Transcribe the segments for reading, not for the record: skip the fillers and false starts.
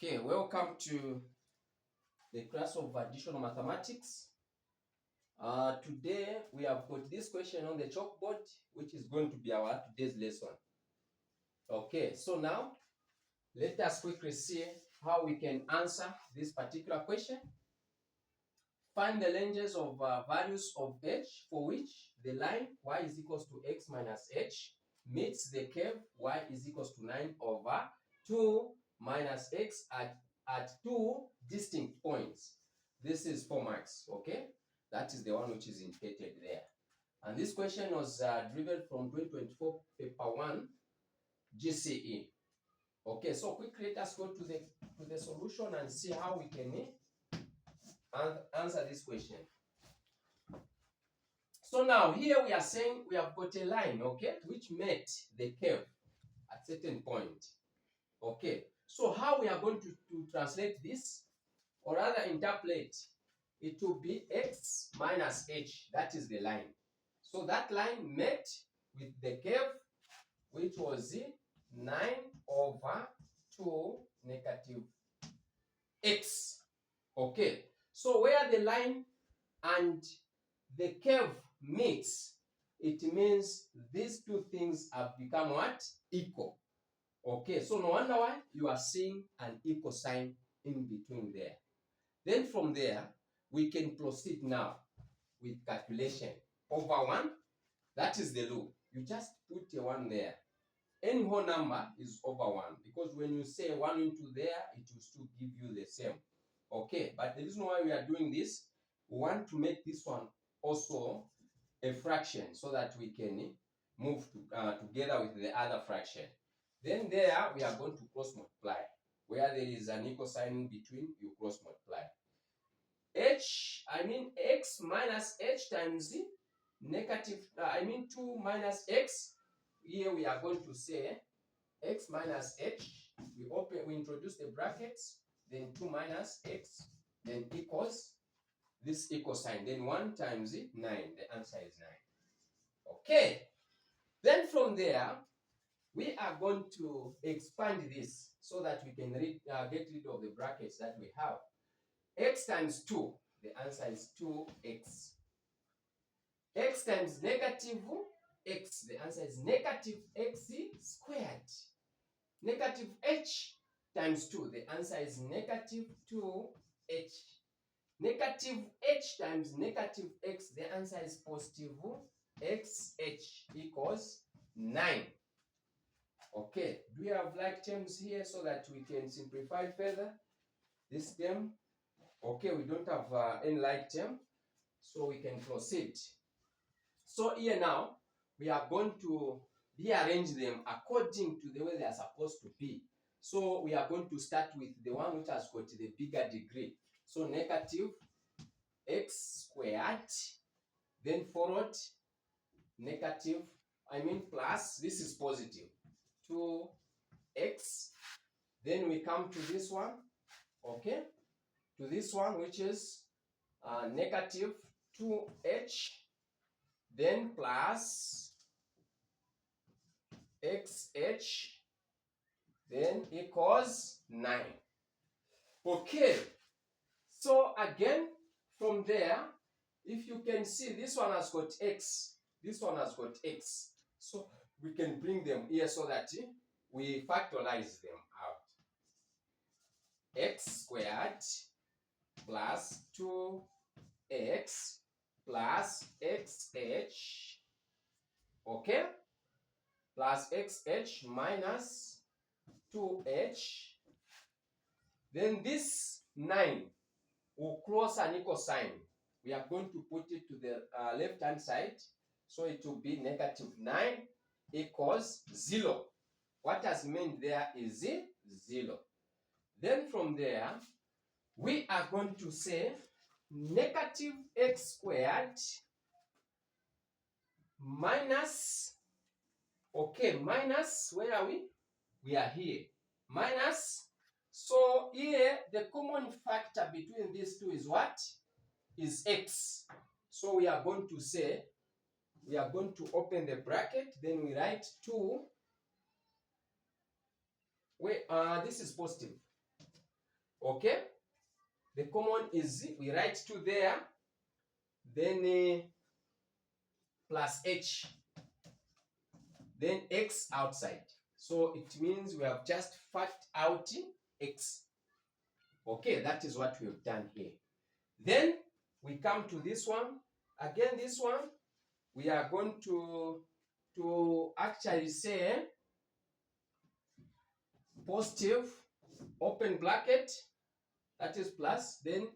Okay, welcome to the class of additional mathematics. Today we have got this question on the chalkboard, which is going to be our today's lesson. Okay, so now let us quickly see how we can answer this particular question. Find the ranges of values of h for which the line y is equals to x minus h meets the curve y is equals to 9 over 2 minus x at two distinct points. This is 4 marks, okay? That is the one which is indicated there. And this question was driven from 2024 paper 1 GCE. Okay, so quickly let us go to the solution and see how we can answer this question. So now here we are saying we have got a line, okay, which met the curve at certain point. Okay, so how we are going to translate this, or rather interpolate, it will be x minus h, that is the line. So that line met with the curve, which was 9 over 2 negative x. Okay, so where the line and the curve meets, it means these two things have become what? Equal. Okay, so no wonder why you are seeing an equal sign in between there. Then from there, we can proceed now with calculation. Over 1, that is the rule. You just put a 1 there. Any whole number is over 1, because when you say 1 into there, it will still give you the same. Okay, but the reason why we are doing this, we want to make this one also a fraction so that we can move together with the other fraction. Then there we are going to cross multiply. Where there is an equal sign in between, you cross multiply. X minus h times negative, 2 minus x. Here we are going to say x minus h. We introduce the brackets, then 2 minus x, then equals this equal sign, then 1 times 9. The answer is 9. Okay. Then from there, we are going to expand this so that we can get rid of the brackets that we have. X times 2, the answer is 2x. X times negative x, the answer is negative x squared. Negative h times 2, the answer is negative 2h. Negative h times negative x, the answer is positive xh equals 9. Okay, do we have like terms here so that we can simplify further this term? Okay, we don't have any like term, so we can proceed. So here now, we are going to rearrange them according to the way they are supposed to be. So we are going to start with the one which has got the bigger degree. So negative x squared, then followed negative, plus, this is positive, 2x. Then we come to this one, okay, to this one which is negative 2h, then plus xh, then equals 9. Okay, so again from there, if you can see, this one has got x, this one has got x, so we can bring them here so that we factorize them out. X squared plus 2x plus xh, okay, plus xh minus 2h. Then this 9 will cross an equal sign. We are going to put it to the left hand side, so it will be negative 9 equals 0. What has meant there is 0. Then from there, we are going to say negative x squared minus, okay, minus, where are we? We are here. Minus, so here the common factor between these two is what? Is x. So we are going to say, we are going to open the bracket, then we write 2. This is positive. Okay, the common is we write 2 there, then plus h, then x outside. So it means we have just factored out x. Okay, that is what we have done here. Then we come to this one. Again, this one, we are going to actually say positive, open bracket, that is plus, then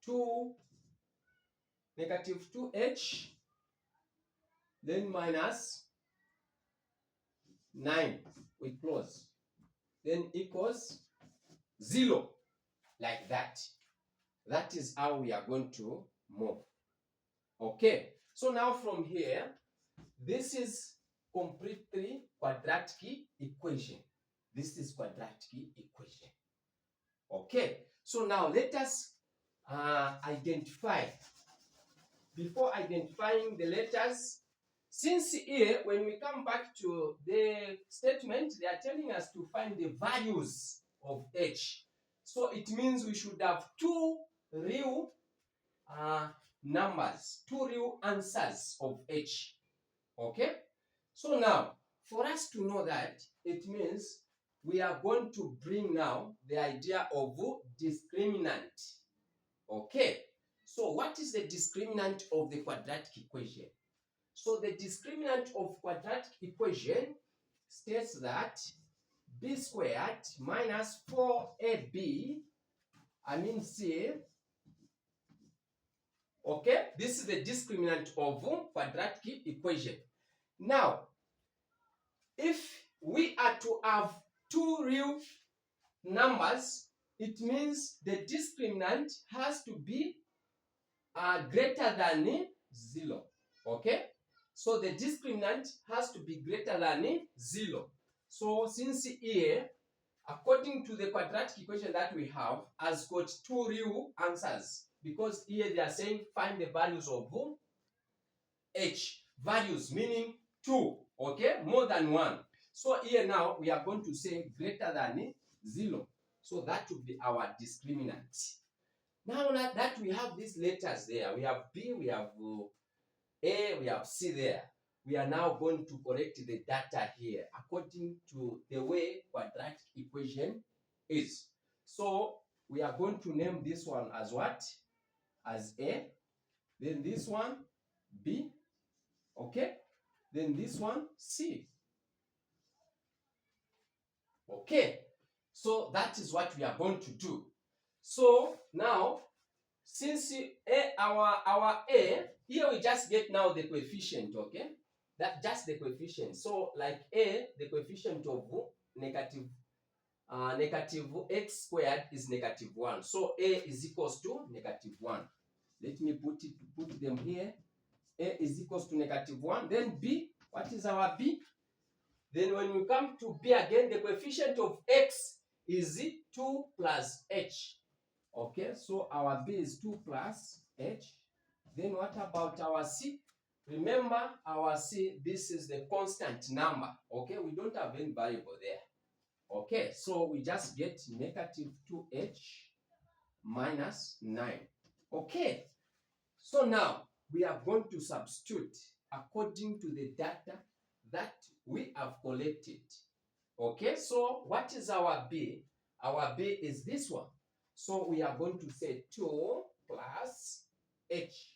2, negative 2h, then minus 9, we close, then equals 0, like that. That is how we are going to move. Okay, so now from here, this is completely quadratic equation. This is quadratic equation. Okay, so now let us identify. Before identifying the letters, since here, when we come back to the statement, they are telling us to find the values of h. So it means we should have 2 real numbers, 2 real answers of h. Okay, so now for us to know that, it means we are going to bring now the idea of discriminant. Okay, so what is the discriminant of the quadratic equation? So the discriminant of quadratic equation states that b squared minus 4ab, I mean c. Okay, this is the discriminant of quadratic equation. Now, if we are to have 2 real numbers, it means the discriminant has to be greater than 0. Okay, so the discriminant has to be greater than 0. So since here, according to the quadratic equation that we have, has got 2 real answers, because here they are saying find the values of h. Values meaning 2, okay, more than 1. So here now we are going to say greater than 0. So that would be our discriminant. Now that we have these letters there, we have B, we have A, we have C there. We are now going to correct the data here according to the way quadratic equation is. So we are going to name this one as what? As A. Then this one B. Okay. Then this one C. Okay. So that is what we are going to do. So now, since our A, here we just get now the coefficient, okay? That just the coefficient. So like A, the coefficient of negative x squared is negative 1. So A is equals to negative 1. Let me put them here. A is equals to negative 1. Then B, what is our B? Then when we come to B again, the coefficient of x is 2 plus h. Okay, so our B is 2 plus h. Then what about our C? Remember our C, this is the constant number. Okay, we don't have any variable there. Okay, so we just get negative 2h minus 9. Okay, so now we are going to substitute according to the data that we have collected. Okay, so what is our B? Our B is this one. So we are going to say 2 plus h,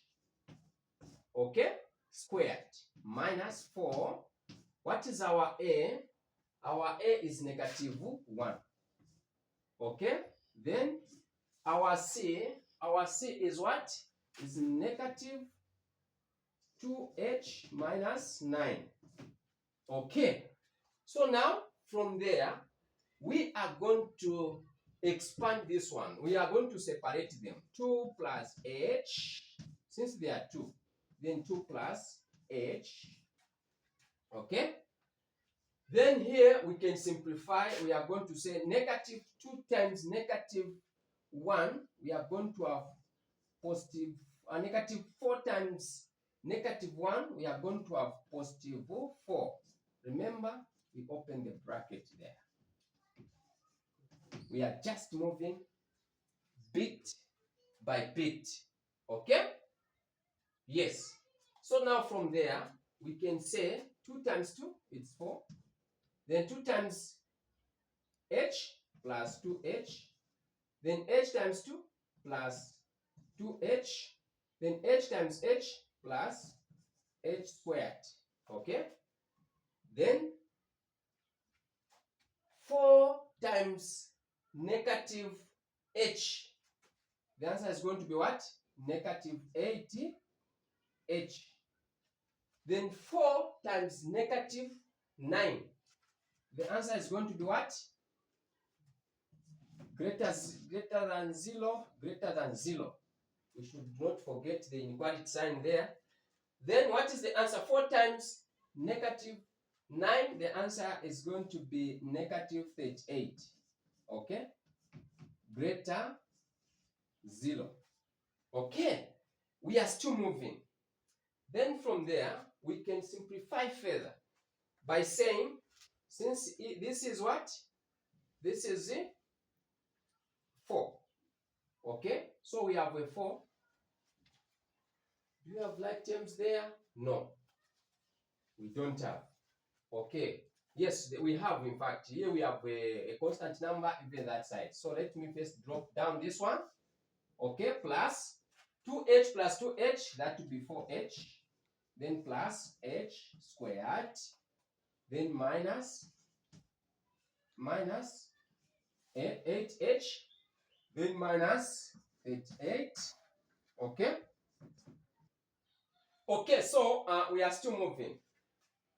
okay, squared, minus 4. What is our A? Our A is negative 1. Okay, then our C is what? Is negative 2h minus 9. Okay, so now from there, we are going to expand this one. We are going to separate them. 2 plus h, since they are 2, then 2 plus h. Okay, then here we can simplify. We are going to say negative 2 times negative 1. We are going to have positive negative 4 times negative 1. We are going to have positive 4. Remember, we open the bracket there. We are just moving bit by bit. Okay? Yes. So now from there, we can say 2 times 2 is 4. Then 2 times h plus 2h. Then h times 2 plus 2h. Then h times h plus h squared. Okay? Then 4 times negative h. The answer is going to be what? Negative 80h. Then 4 times negative 9. The answer is going to be what? Greater than 0, greater than 0. We should not forget the inequality sign there. Then what is the answer? 4 times negative 9. The answer is going to be negative 38. Okay? Greater 0. Okay? We are still moving. Then from there, we can simplify further by saying, since this is what? This is 4. Okay? So we have a 4. Do you have like terms there? No. We don't have. Okay. Yes, we have, in fact. Here we have a constant number, even that side. So let me first drop down this one. Okay, plus 2h plus 2h, that would be 4h. Then plus h squared. Then minus 8h. Then minus 88. Okay. Okay, so we are still moving.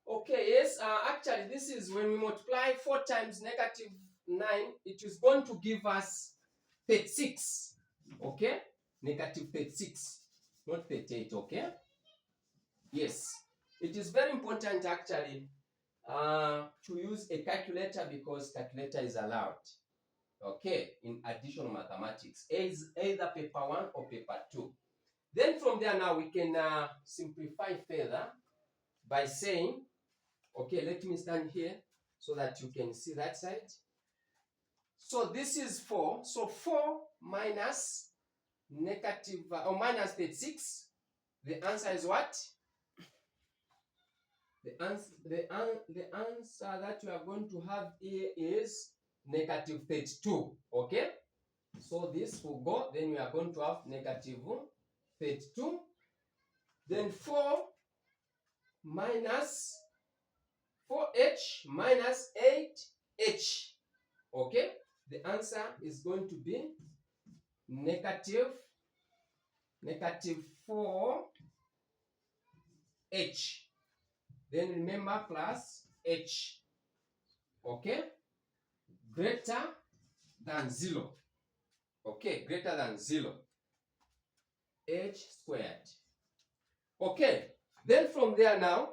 Okay, yes, actually this is when we multiply 4 times negative 9, it is going to give us 36. Okay, negative 36, not 38. Okay, yes, it is very important actually to use a calculator, because calculator is allowed. Okay, in additional mathematics, either paper 1 or paper 2. Then from there now we can simplify further by saying, okay, let me stand here so that you can see that side. So this is 4. So 4 minus negative or minus 36. The answer is what? The answer that you are going to have here is negative 32. Okay? So this will go. Then we are going to have negative 32. Then 4 minus 4h minus 8h. Okay? The answer is going to be negative 4h. Then remember plus h. Okay? Greater than 0. Okay, greater than 0. H squared. Okay, then from there now,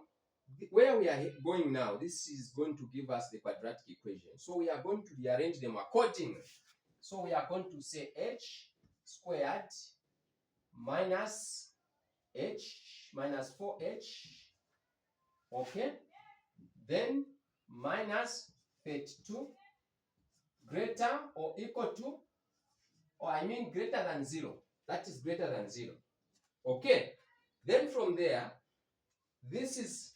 where we are going now, this is going to give us the quadratic equation. So we are going to rearrange them accordingly. So we are going to say h squared minus h minus 4h. Okay, then minus 32 greater or equal to, or I mean greater than 0. That is greater than 0. Okay, then from there, this is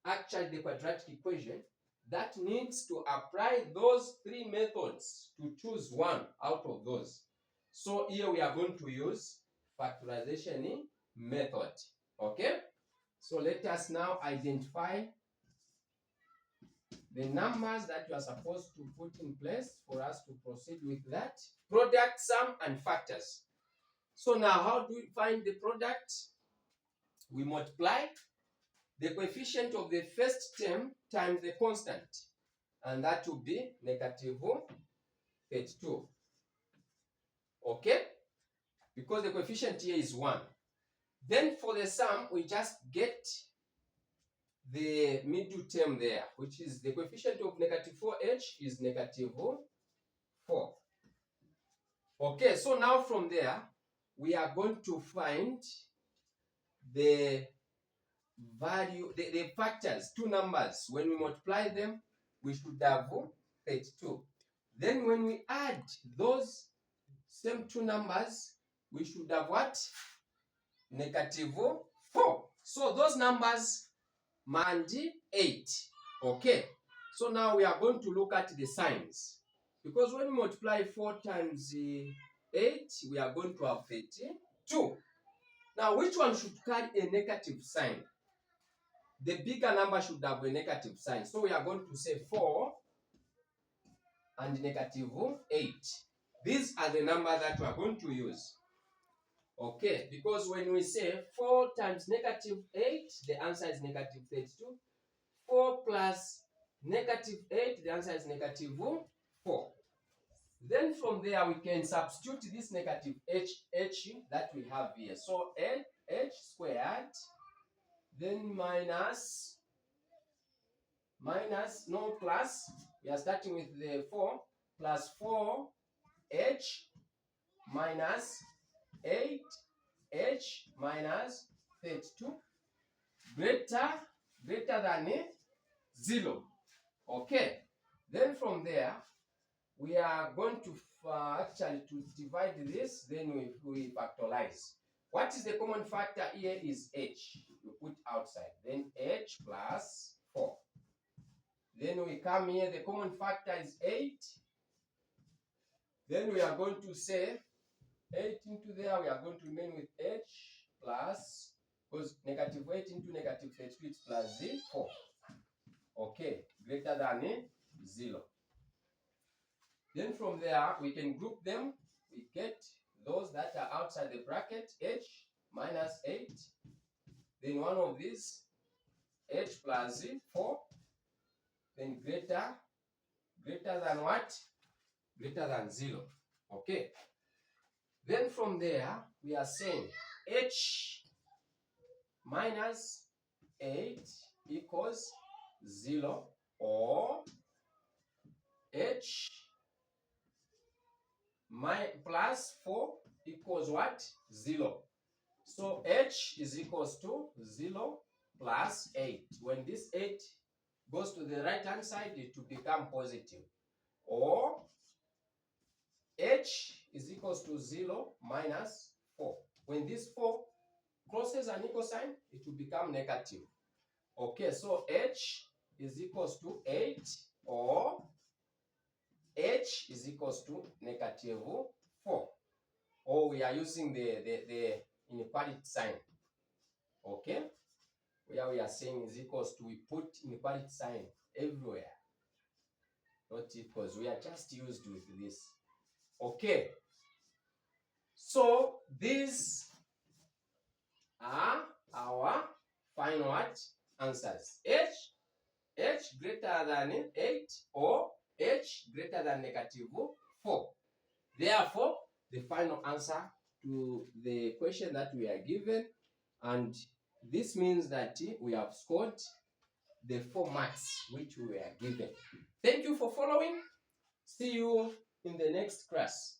actually the quadratic equation that needs to apply those 3 methods to choose one out of those. So here we are going to use factorization method. Okay, so let us now identify the numbers that you are supposed to put in place for us to proceed with that. Product, sum, and factors. So now how do we find the product? We multiply the coefficient of the first term times the constant, and that will be negative 32. Okay? Because the coefficient here is 1. Then for the sum, we just get the middle term there, which is the coefficient of negative 4h is negative 4. Okay, so now from there, we are going to find the value, the factors, 2 numbers. When we multiply them, we should have 32. Then when we add those same two numbers, we should have what? Negative 4. So those numbers and 8. Okay. So now we are going to look at the signs. Because when we multiply 4 times 8, we are going to have 32. Now, which one should carry a negative sign? The bigger number should have a negative sign. So we are going to say 4 and negative 8. These are the numbers that we are going to use. Okay, because when we say 4 times negative 8, the answer is negative 32. 4 plus negative 8, the answer is negative 4. Then from there, we can substitute this negative h that we have here. So h squared, then minus, no plus, we are starting with the 4, plus 4h minus 8h minus 32 greater than 0. Okay. Then from there, we are going to actually to divide this, then we factorize. What is the common factor here is h. You put outside. Then h plus 4. Then we come here, the common factor is 8. Then we are going to say 8 into there, we are going to remain with h plus, because negative 8 into negative 32 is plus 4. Okay, greater than 0. Then from there, we can group them. We get those that are outside the bracket, h minus 8. Then one of these, h plus 4. Then greater than what? Greater than 0. Okay. Then from there, we are saying h minus 8 equals 0, or h plus 4 equals what? 0. So h is equals to 0 plus 8. When this 8 goes to the right hand side, it will become positive. Or h is equals to 0 minus 4. When this 4 crosses an equal sign, it will become negative. Okay, so h is equals to 8, or h is equals to negative 4. Or we are using the inequality sign. Okay, where we are saying is equals to, we put inequality sign everywhere. Not equals, we are just used with this. Okay, so these are our final answers. H greater than 8, or h greater than negative 4. Therefore, the final answer to the question that we are given, and this means that we have scored the 4 marks which we were given. Thank you for following. See you in the next class.